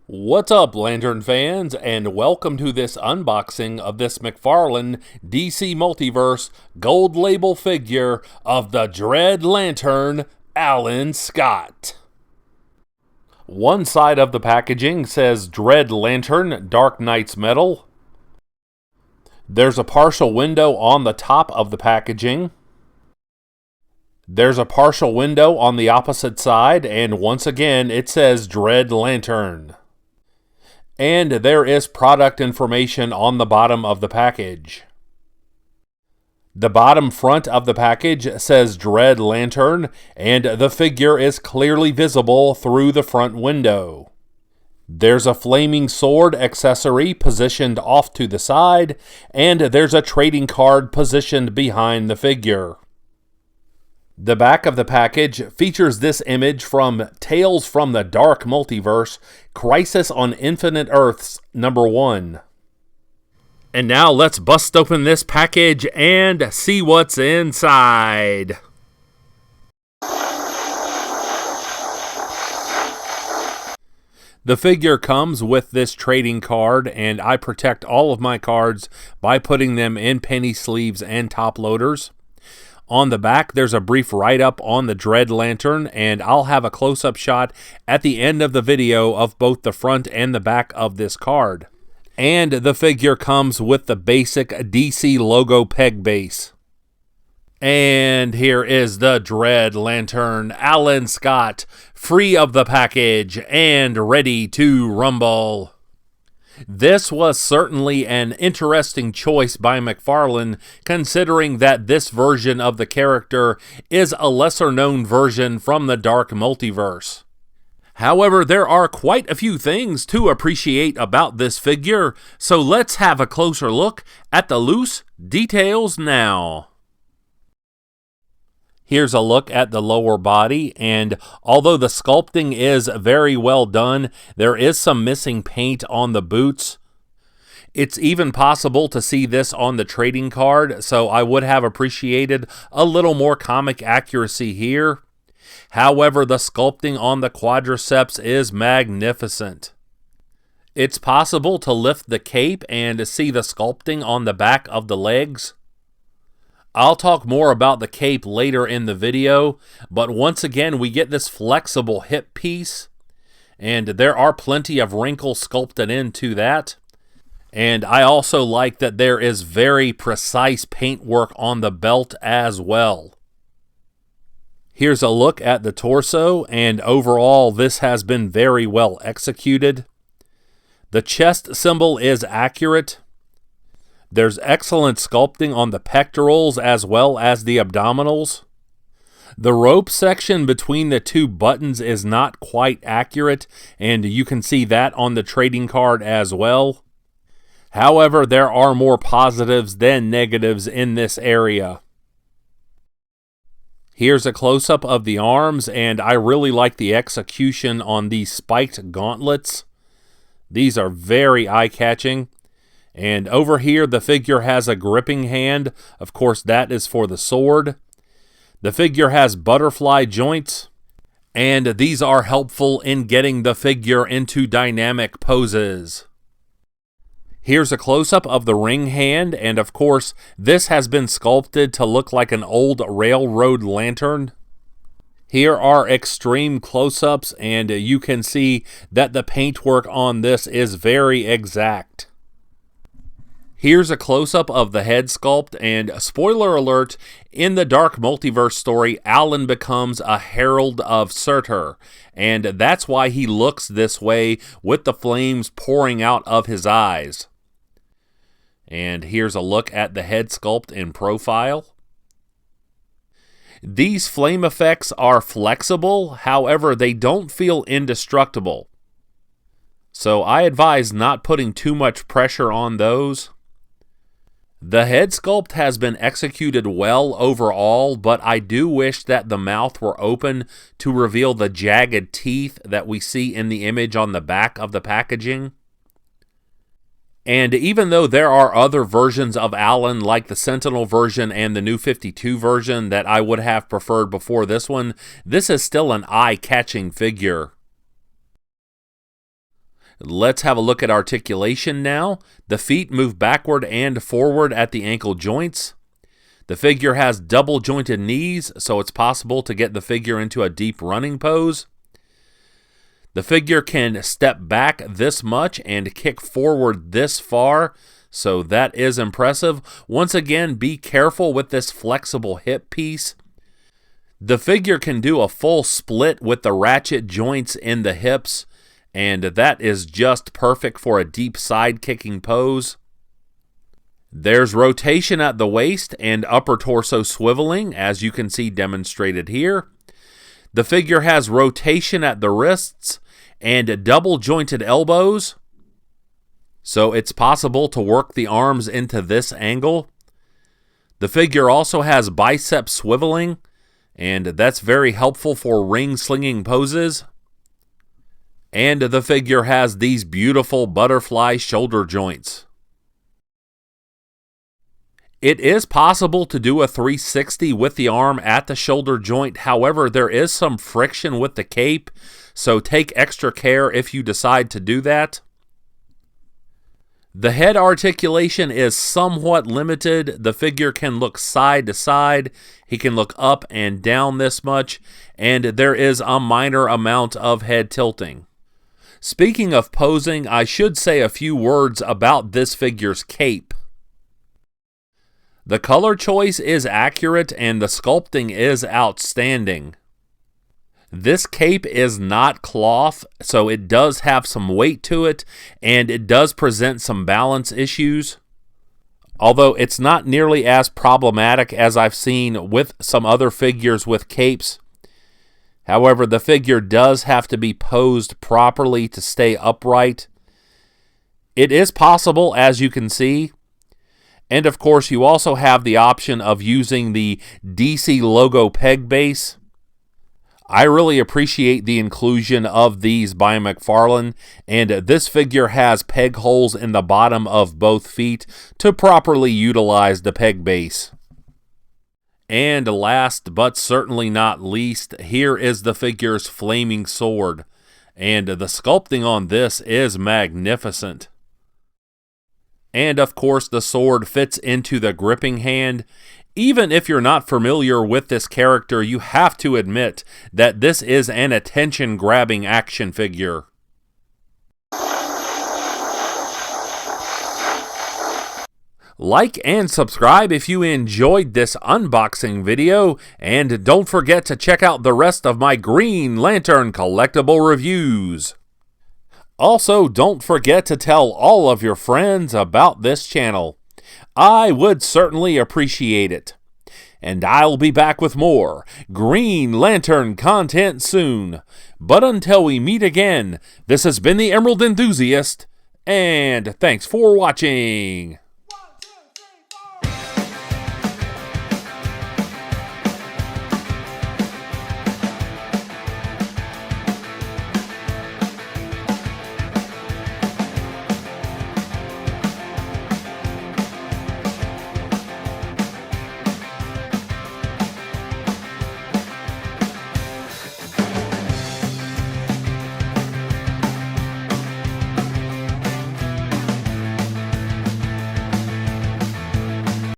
What's up, Lantern fans, and welcome to this unboxing of this McFarlane DC Multiverse gold label figure of the Dread Lantern, Alan Scott. One side of the packaging says Dread Lantern, Dark Knight's Metal. There's a partial window on the top of the packaging. There's a partial window on the opposite side, and once again it says Dread Lantern. And there is product information on the bottom of the package. The bottom front of the package says Dread Lantern, and the figure is clearly visible through the front window. There's a flaming sword accessory positioned off to the side, and there's a trading card positioned behind the figure. The back of the package features this image from Tales from the Dark Multiverse, Crisis on Infinite Earths #1. And now let's bust open this package and see what's inside. The figure comes with this trading card, and I protect all of my cards by putting them in penny sleeves and top loaders. On the back, there's a brief write-up on the Dread Lantern, and I'll have a close-up shot at the end of the video of both the front and the back of this card. And the figure comes with the basic DC logo peg base. And here is the Dread Lantern, Alan Scott, free of the package and ready to rumble. This was certainly an interesting choice by McFarlane, considering that this version of the character is a lesser-known version from the Dark Multiverse. However, there are quite a few things to appreciate about this figure, so let's have a closer look at the loose details now. Here's a look at the lower body, and although the sculpting is very well done, there is some missing paint on the boots. It's even possible to see this on the trading card, so I would have appreciated a little more comic accuracy here. However, the sculpting on the quadriceps is magnificent. It's possible to lift the cape and see the sculpting on the back of the legs. I'll talk more about the cape later in the video, but once again we get this flexible hip piece, and there are plenty of wrinkles sculpted into that. And I also like that there is very precise paintwork on the belt as well. Here's a look at the torso, and overall this has been very well executed. The chest symbol is accurate. There's excellent sculpting on the pectorals as well as the abdominals. The rope section between the two buttons is not quite accurate, and you can see that on the trading card as well. However, there are more positives than negatives in this area. Here's a close-up of the arms, and I really like the execution on these spiked gauntlets. These are very eye-catching. And over here, the figure has a gripping hand. Of course, that is for the sword. The figure has butterfly joints, and these are helpful in getting the figure into dynamic poses. Here's a close-up of the ring hand, and of course, this has been sculpted to look like an old railroad lantern. Here are extreme close-ups, and you can see that the paintwork on this is very exact. Here's a close-up of the head sculpt, and spoiler alert, in the Dark Multiverse story, Alan becomes a Herald of Surtur, and that's why he looks this way with the flames pouring out of his eyes. And here's a look at the head sculpt in profile. These flame effects are flexible, however, they don't feel indestructible. So I advise not putting too much pressure on those. The head sculpt has been executed well overall, but I do wish that the mouth were open to reveal the jagged teeth that we see in the image on the back of the packaging. And even though there are other versions of Alan, like the Sentinel version and the New 52 version, that I would have preferred before this one, this is still an eye-catching figure. Let's have a look at articulation now. The feet move backward and forward at the ankle joints. The figure has double jointed knees, so it's possible to get the figure into a deep running pose. The figure can step back this much and kick forward this far, so that is impressive. Once again, be careful with this flexible hip piece. The figure can do a full split with the ratchet joints in the hips, and that is just perfect for a deep side kicking pose. There's rotation at the waist and upper torso swiveling, as you can see demonstrated here. The figure has rotation at the wrists and double jointed elbows, so it's possible to work the arms into this angle. The figure also has bicep swiveling, and that's very helpful for ring slinging poses. And the figure has these beautiful butterfly shoulder joints. It is possible to do a 360 with the arm at the shoulder joint. However, there is some friction with the cape, so take extra care if you decide to do that. The head articulation is somewhat limited. The figure can look side to side. He can look up and down this much, and there is a minor amount of head tilting. Speaking of posing, I should say a few words about this figure's cape. The color choice is accurate and the sculpting is outstanding. This cape is not cloth, so it does have some weight to it, and it does present some balance issues. Although it's not nearly as problematic as I've seen with some other figures with capes. However, the figure does have to be posed properly to stay upright. It is possible, as you can see. And of course, you also have the option of using the DC logo peg base. I really appreciate the inclusion of these by McFarlane, and this figure has peg holes in the bottom of both feet to properly utilize the peg base. And last but certainly not least, here is the figure's flaming sword, and the sculpting on this is magnificent. And of course, the sword fits into the gripping hand. Even if you're not familiar with this character, you have to admit that this is an attention-grabbing action figure. Like and subscribe if you enjoyed this unboxing video, and don't forget to check out the rest of my Green Lantern collectible reviews. Also, don't forget to tell all of your friends about this channel. I would certainly appreciate it. And I'll be back with more Green Lantern content soon. But until we meet again, this has been the Emerald Enthusiast, and thanks for watching.